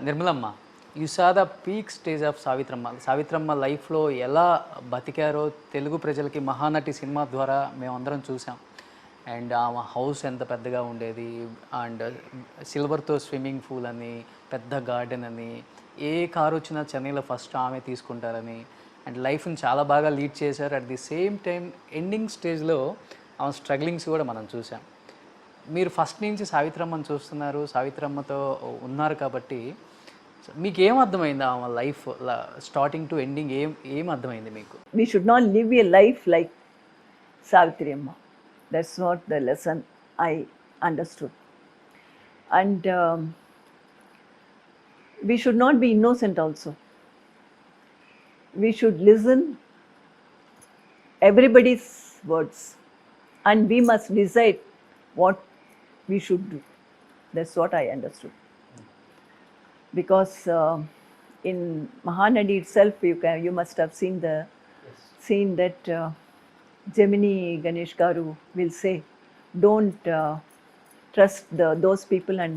Nirmalamma, you saw the peak stage of Savitramma. Savitramma లైఫ్లో ఎలా బతికారో తెలుగు ప్రజలకి మహానటి సినిమా ద్వారా మేమందరం చూసాం. అండ్ ఆమె హౌస్ ఎంత పెద్దగా ఉండేది, అండ్ సిల్వర్తో స్విమ్మింగ్ పూల్ అని, పెద్ద గార్డెన్ అని, ఏ కారు వచ్చినా చెన్నైలో ఫస్ట్ ఆమె తీసుకుంటారని, అండ్ లైఫ్ని చాలా బాగా లీడ్ చేశారు. At the same time ending స్టేజ్లో ఆమె స్ట్రగ్లింగ్స్ కూడా మనం చూసాం. మీరు ఫస్ట్ నుంచి సావిత్రమ్మని చూస్తున్నారు, సావిత్రమ్మతో ఉన్నారు కాబట్టి మీకు ఏం అర్థమైంది ఆమె లైఫ్ స్టార్టింగ్ టు ఎండింగ్ ఏం అర్థమైంది మీకు? We should not live a life like Savitri Amma. That's not the lesson I understood. And we should not be innocent also. We should listen everybody's words and we must decide what we should do. That's what I understood. Because in Mahanadi itself, you must have seen the scene that Gemini Ganesh Garu will say, don't trust those people and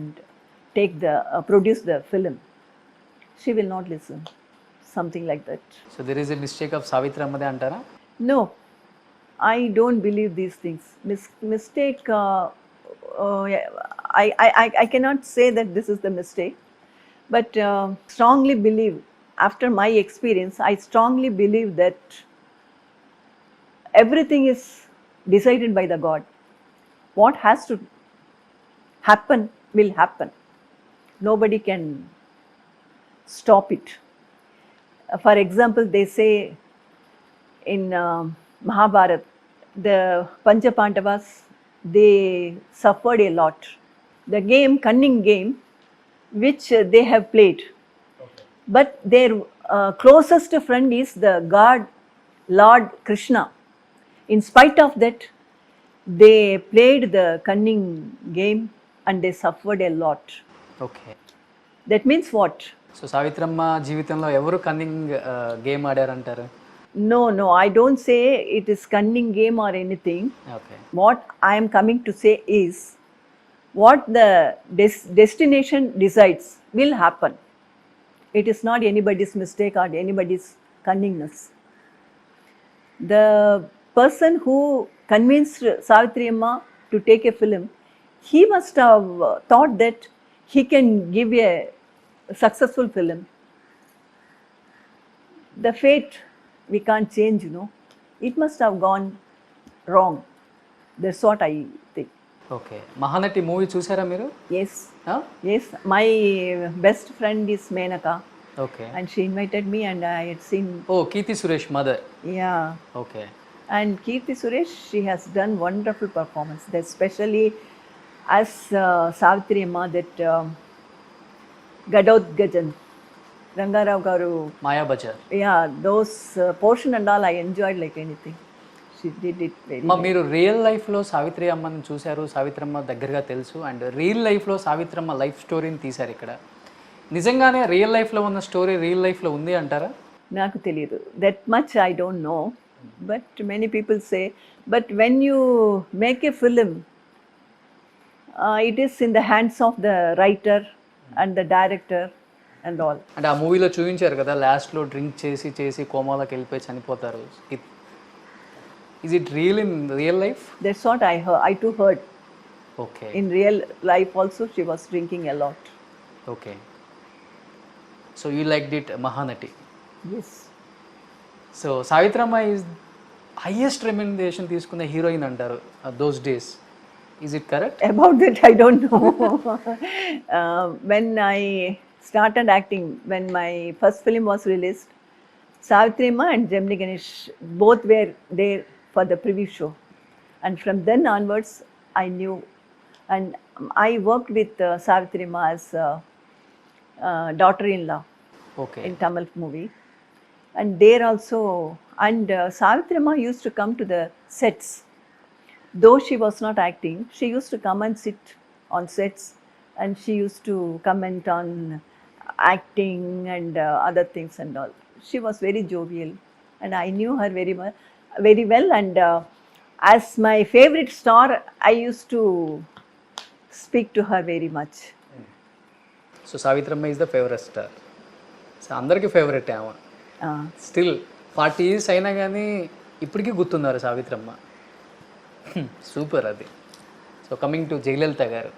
produce the film. She will not listen. Something like that. So there is a mistake of Savitrammade antara? No, I don't believe these things. Mistake, I cannot say that this is the mistake, but strongly believe, after my experience, I strongly believe that everything is decided by the God. What has to happen will happen. Nobody can stop it. For example, they say in Mahabharat, the Pancha Pandavas, they suffered a lot. The game, cunning game, which they have played. Okay. But their closest friend is the God, Lord Krishna. In spite of that, they played the cunning game and they suffered a lot. Okay. That means what? So Savitramma జీవితంలో ఎవరు cunning game ఆడారంటారు? No, I don't say it is cunning game or anything. Okay. What I am coming to say is, what the destination decides will happen. It is not anybody's mistake or anybody's cunningness. The person who convinced Savitri Amma to take a film, he must have thought that he can give a successful film. The fate we can't change, It must have gone wrong. That's what I think. Okay. Mahanati movie చూసారా మీరు? Yes. Yes. My best friend is Menaka. Okay. And she invited me and I had seen. Oh, Kirti Suresh mother. Yeah. Okay. And Kirti Suresh, she has done wonderful performance. Especially as Savitri Amma, that Gadot Gajan, Rangarao Garu. Maya Bajar. Yeah, those portion and all I enjoyed like anything. She did it very well. మీరు real లైఫ్లో సావిత్రి అమ్మని చూశారు, సావిత్రమ్మ దగ్గరగా తెలుసు, and real లైఫ్లో Savitramma life స్టోరీని తీశారు ఇక్కడ. నిజంగానే రియల్ లైఫ్లో ఉన్న స్టోరీ రియల్ లైఫ్లో ఉంది అంటారా? నాకు తెలియదు. That much I don't know. But many people say, but when you make a film, it is in the hands of the writer and the director and all. అంటే ఆ మూవీలో చూపించారు కదా, లాస్ట్లో డ్రింక్ చేసి కోమాలోకి వెళ్ళిపోయి చనిపోతారు. Is it real in real life? That's what I heard. I too heard. Okay. In real life also she was drinking a lot. Okay. So you liked it, Mahanati? Yes. So Savitramma is highest remuneration తీసుకున్న heroine అంటారు those days. Is it correct? About that I don't know. When I started acting, when my first film was released, Savitri Amma and Gemini Ganesh both were there for the preview show. And from then onwards, I knew. And I worked with Savitri Amma as daughter-in-law. Okay. In Tamil movie. And there also, and Savitri Amma used to come to the sets. Though she was not acting, she used to come and sit on sets and she used to comment on acting and other things and all. She was very jovial and I knew her very well, and as my favorite star, I used to speak to her very much. So Savitramma is the favourite star. So అందరికీ favourite ఆమె. Still 40 years అయినా కానీ ఇప్పటికీ గుర్తున్నారు Savitramma. Super అది. So coming to Jayalalithaa గారు.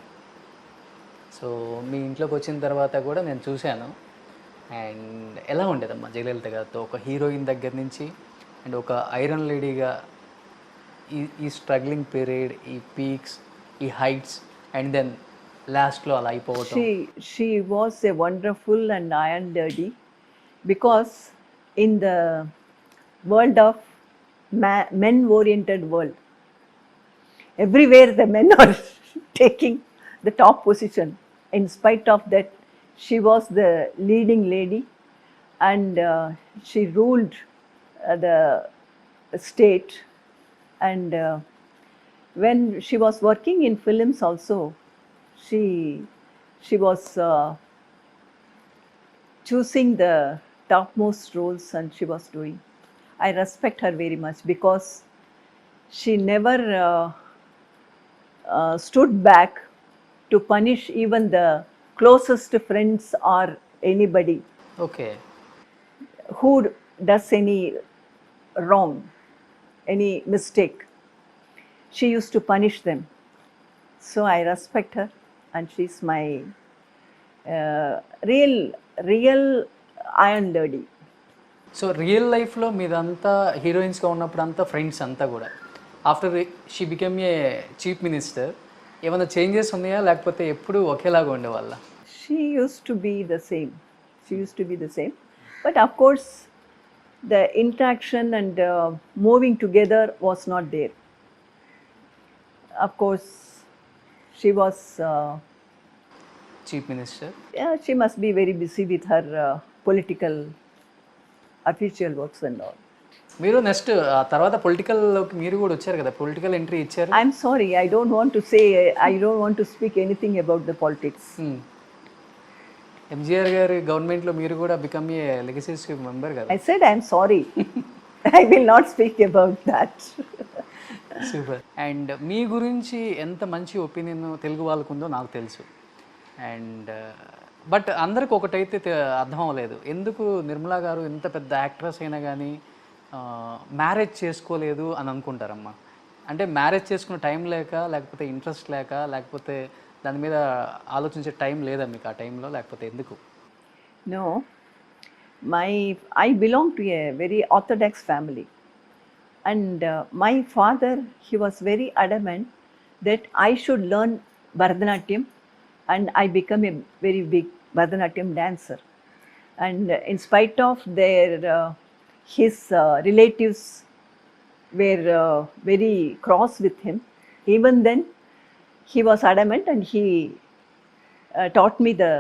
So మీ ఇంట్లోకి వచ్చిన తర్వాత కూడా నేను చూశాను. అండ్ ఎలా ఉండేదమ్మా జయలలిత గారితో ఒక హీరోయిన్ దగ్గర నుంచి అండ్ ఒక ఐరన్ లేడీగా ఈ స్ట్రగ్లింగ్ పీరియడ్, ఈ పీక్స్, ఈ హైట్స్ అండ్ దెన్ లాస్ట్లో అలా అయిపోవటం. She was a wonderful and iron lady, because in the world of men-oriented world, everywhere the men are taking the top position. In spite of that, she was the leading lady, and she ruled the state. And when she was working in films also, she was choosing the topmost roles, and she was doing. I respect her very much, because she never stood back to punish even the closest friends or anybody okay. who does any wrong, any mistake. She used to punish them. So I respect her, and she's my real iron lady. So real లైఫ్లో మీదంతా హీరోయిన్స్గా ఉన్నప్పుడు అంతా friends అంతా కూడా after she became a chief minister ఏమైనా changes ఉన్నాయా, లేకపోతే ఎప్పుడు ఒకేలాగా ఉండేవాళ్ళ? She used to be the same. She used to be the same. But of course, the interaction and moving together was not there. Of course, she was, chief minister. yeah, she must be very busy with her political official works and all. మీరు next ఆ తర్వాత పొలిటికల్లోకి మీరు కూడా వచ్చారు కదా, political entry ఇచ్చారు. I'm sorry, I don't want to say, I don't want to speak anything about the politics. MGR గారి గవర్నమెంట్లో మీరు కూడా బికమ్ ఏ లెగసీస్ మెంబర్ కదా. I said I'm sorry. I will not speak about that. Super. And మీ గురించి ఎంత మంచి opinion Telugu వాళ్ళకు ఉందో నాకు తెలుసు. అండ్ బట్ అందరికి ఒకటైతే అర్థం అవ్వలేదు, ఎందుకు నిర్మలా గారు ఎంత పెద్ద యాక్ట్రెస్ అయినా కానీ మ్యారేజ్ చేసుకోలేదు అని అనుకుంటారమ్మా. అంటే మ్యారేజ్ చేసుకున్న టైం లేక, లేకపోతే ఇంట్రెస్ట్ లేక, లేకపోతే దాని మీద ఆలోచించే టైం లేదా మీకు ఆ టైంలో, లేకపోతే ఎందుకు? No, I belong to a very orthodox family, and my father, he was very adamant that I should learn Bharatanatyam, and I become a very big Bharatanatyam dancer. And in spite of their his relatives were very cross with him, even then he was adamant, and he taught me the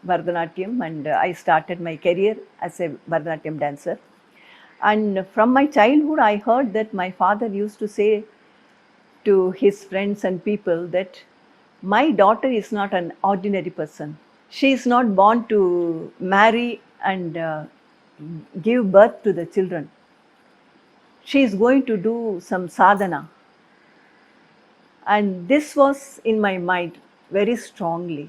Bharatanatyam, and I started my career as a Bharatanatyam dancer. And from my childhood, I heard that my father used to say to his friends and people that my daughter is not an ordinary person. She is not born to marry and give birth to the children. She is going to do some sadhana. And this was in my mind very strongly.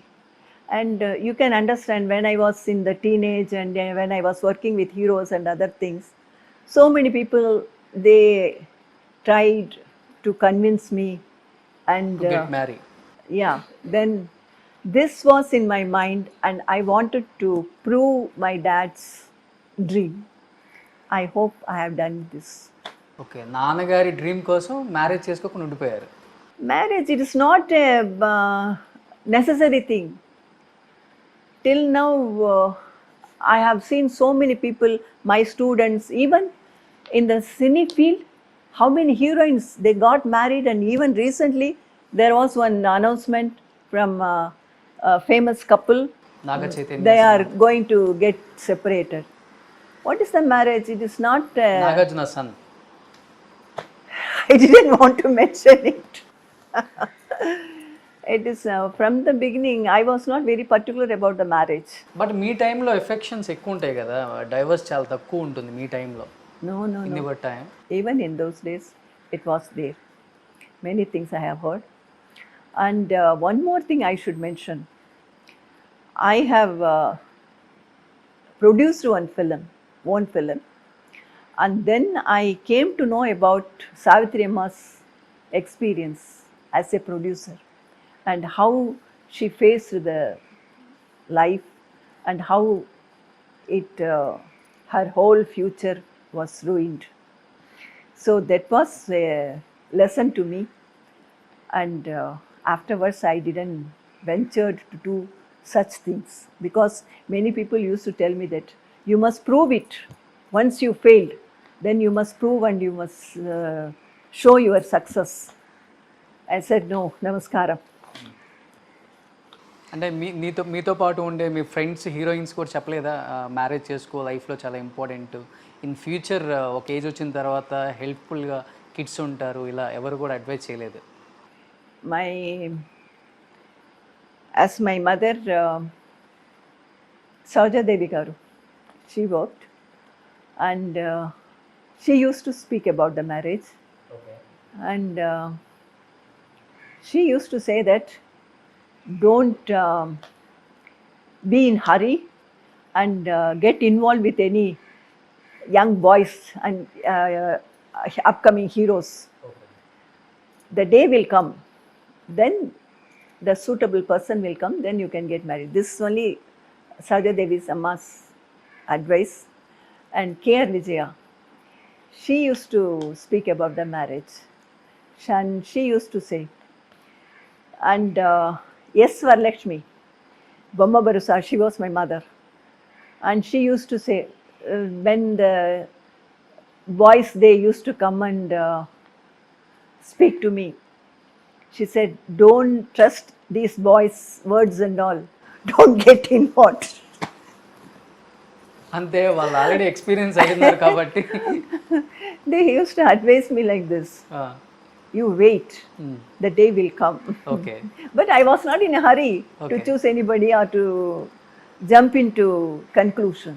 And you can understand, when I was in the teenage and when I was working with heroes and other things, so many people, they tried to convince me, and get married. yeah, then this was in my mind, and I wanted to prove my dad's dream. I hope I have done this. Okay, నాన్నగారి dream కోసం marriage చేసుకోకుండా ఉండిపోయారు. Marriage, it is not a necessary thing. Till now, I have seen so many people, my students, even in the cine field, how many heroines they got married, and even recently there was one announcement from a famous couple. Naga Chaitanya, They are going to get separated. What is the marriage? It is not. Nagarjuna son. I didn't want to mention it. It is from the beginning, I was not very particular about the marriage. But మీ టైంలో affections ఎక్కువ ఉంటాయి కదా, divorce చాలా తక్కువ ఉంటుంది మీ టైంలో. No, no, in no. Your time. Even in those days, it was there. Many things I have heard. And one more thing I should mention. I have produced one film, and then I came to know about Savitri Amma's experience as a producer and how she faced the life and how her whole future was ruined. So that was a lesson to me, and afterwards I didn't venture to do such things, because many people used to tell me that you must prove it. Once you failed, then you must prove and you must show your success. I said no, namaskaram. అంటే మీతో పాటు ఉండే మీ friends heroines కూడా చెప్పలేదా marriage చేసుకో, లైఫ్లో చాలా important, in future ఒక ఏజ్ వచ్చిన తర్వాత హెల్ప్ఫుల్గా కిడ్స్ ఉంటారు, ఇలా ఎవరు కూడా అడ్వైజ్ చేయలేదు? As my mother, Saroja Devi garu, she worked, and she used to speak about the marriage. Okay. And she used to say that don't be in hurry and get involved with any young boys and upcoming heroes. Okay. The day will come, then the suitable person will come, then you can get married. This is only Saroja Devi's Amma's advice. And K.R. Vijaya, she used to speak about the marriage, and she used to say, and yes, Varalakshmi, Bomma Barusa, she was my mother, and she used to say, when the boys, they used to come and speak to me, she said, don't trust these boys' words and all, don't get involved. అంతే, వాళ్ళు already experience అయినారు కాబట్టి. They used to advise me like this, you wait, the day will come. Okay. But I was not in a hurry to Okay. choose anybody or to jump into conclusion.